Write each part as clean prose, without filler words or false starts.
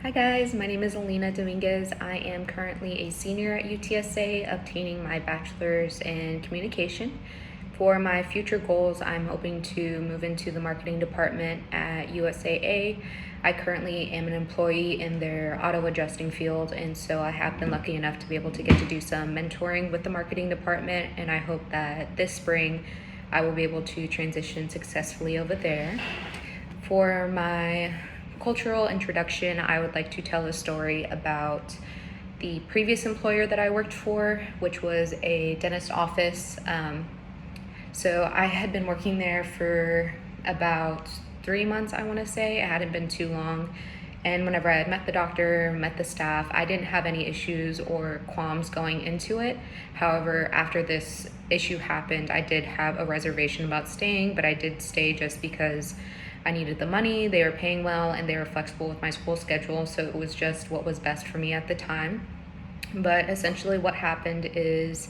Hi guys, my name is Alina Dominguez. I am currently a senior at UTSA, obtaining my bachelor's in communication. For my future goals, I'm hoping to move into the marketing department at USAA. I currently am an employee in their auto adjusting field, and so I have been lucky enough to be able to get to do some mentoring with the marketing department, and I hope that this spring I will be able to transition successfully over there. For my cultural introduction, I would like to tell a story about the previous employer that I worked for, which was a dentist office. So I had been working there for about 3 months, I want to say. It hadn't been too long. And whenever I had met the doctor, met the staff, I didn't have any issues or qualms going into it. However, after this issue happened, I did have a reservation about staying, but I did stay just because I needed the money, they were paying well, and they were flexible with my school schedule, so it was just what was best for me at the time. But essentially what happened is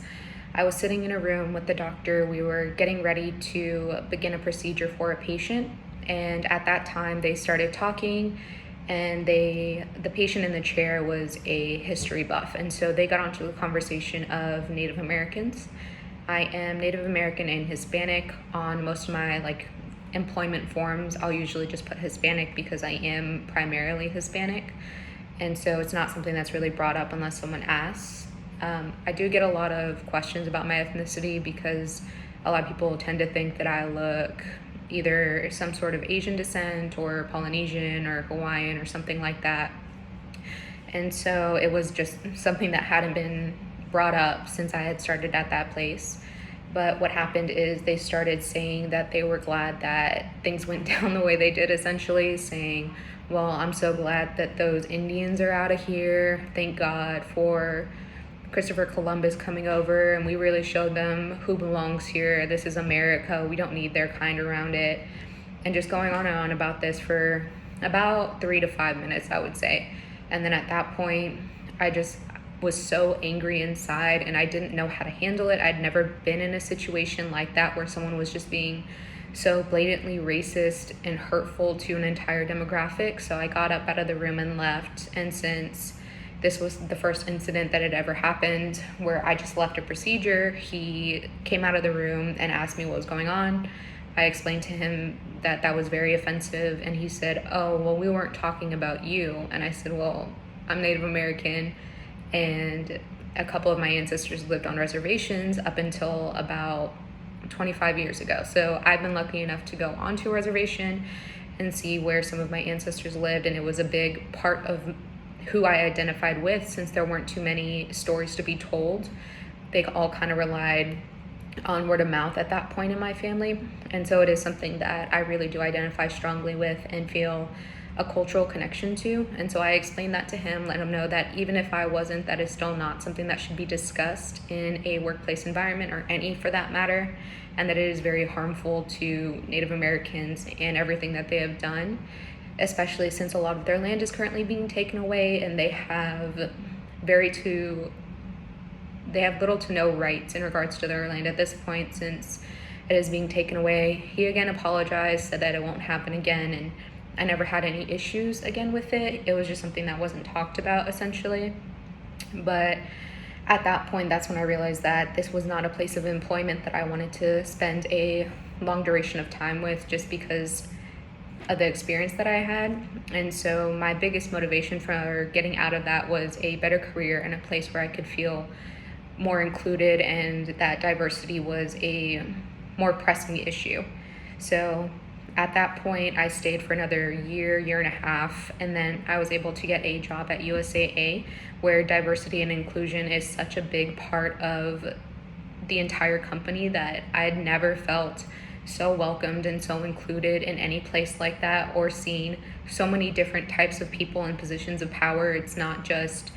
I was sitting in a room with the doctor. We were getting ready to begin a procedure for a patient, and at that time they started talking, and the patient in the chair was a history buff, and so they got onto the conversation of Native Americans. I am Native American and Hispanic. On most of my employment forms, I'll usually just put Hispanic because I am primarily Hispanic, and so it's not something that's really brought up unless someone asks. I do get a lot of questions about my ethnicity because a lot of people tend to think that I look either some sort of Asian descent or Polynesian or Hawaiian or something like that. And so it was just something that hadn't been brought up since I had started at that place. But what happened is they started saying that they were glad that things went down the way they did, essentially saying, well, I'm so glad that those Indians are out of here. Thank God for Christopher Columbus coming over, and we really showed them who belongs here. This is America. We don't need their kind around it. And just going on and on about this for about 3 to 5 minutes, I would say. And then at that point, I just was so angry inside, and I didn't know how to handle it. I'd never been in a situation like that where someone was just being so blatantly racist and hurtful to an entire demographic. So I got up out of the room and left. And since this was the first incident that had ever happened where I just left a procedure, he came out of the room and asked me what was going on. I explained to him that that was very offensive, and he said, oh, well, we weren't talking about you. And I said, well, I'm Native American, and a couple of my ancestors lived on reservations up until about 25 years ago. So I've been lucky enough to go onto a reservation and see where some of my ancestors lived, and it was a big part of who I identified with, since there weren't too many stories to be told. They all kind of relied on word of mouth at that point in my family. And so it is something that I really do identify strongly with and feel a cultural connection to. And so I explained that to him, let him know that even if I wasn't, that is still not something that should be discussed in a workplace environment, or any for that matter, and that it is very harmful to Native Americans and everything that they have done, especially since a lot of their land is currently being taken away, and they have little to no rights in regards to their land at this point, since it is being taken away. He again apologized, said that it won't happen again, and I never had any issues again with it. It was just something that wasn't talked about, essentially. But at that point, that's when I realized that this was not a place of employment that I wanted to spend a long duration of time with, just because of the experience that I had. And so my biggest motivation for getting out of that was a better career and a place where I could feel more included, and that diversity was a more pressing issue. So at that point, I stayed for another year and a half, and then I was able to get a job at USAA, where diversity and inclusion is such a big part of the entire company that I had never felt so welcomed and so included in any place like that, or seen so many different types of people in positions of power. It's not just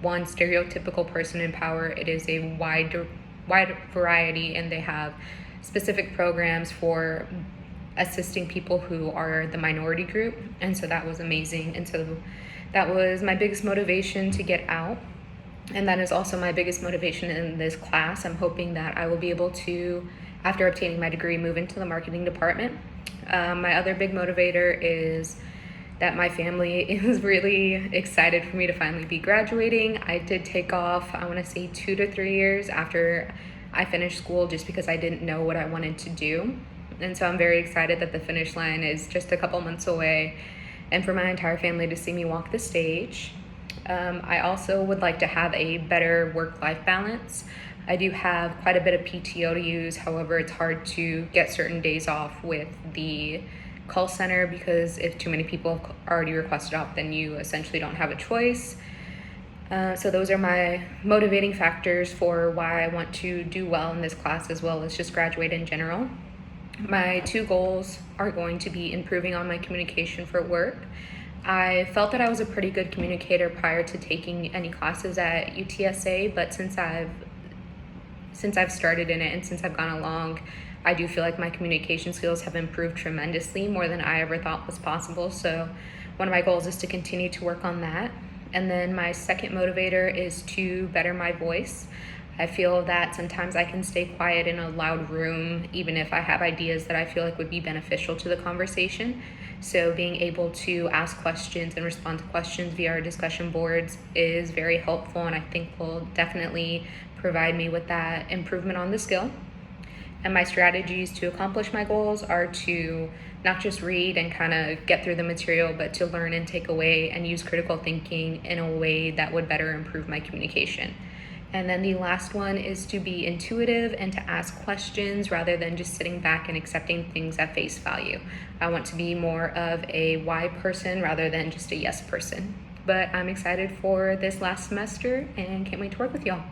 one stereotypical person in power. It is a wide variety, and they have specific programs for assisting people who are the minority group. And so that was amazing. And so that was my biggest motivation to get out. And that is also my biggest motivation in this class. I'm hoping that I will be able to, after obtaining my degree, move into the marketing department. My other big motivator is that my family is really excited for me to finally be graduating. I did take off, I want to say 2 to 3 years after I finished school just because I didn't know what I wanted to do. And so I'm very excited that the finish line is just a couple months away and for my entire family to see me walk the stage. I also would like to have a better work-life balance. I do have quite a bit of PTO to use, however, it's hard to get certain days off with the call center because if too many people have already requested off, then you essentially don't have a choice. So those are my motivating factors for why I want to do well in this class as well as just graduate in general. My 2 goals are going to be improving on my communication for work. I felt that I was a pretty good communicator prior to taking any classes at UTSA, but since I've started in it and since I've gone along, I do feel like my communication skills have improved tremendously, more than I ever thought was possible. So one of my goals is to continue to work on that. And then my second motivator is to better my voice. I feel that sometimes I can stay quiet in a loud room, even if I have ideas that I feel like would be beneficial to the conversation. So being able to ask questions and respond to questions via our discussion boards is very helpful, and I think will definitely provide me with that improvement on the skill. And my strategies to accomplish my goals are to not just read and kind of get through the material, but to learn and take away and use critical thinking in a way that would better improve my communication. And then the last one is to be intuitive and to ask questions rather than just sitting back and accepting things at face value. I want to be more of a why person rather than just a yes person. But I'm excited for this last semester and can't wait to work with y'all.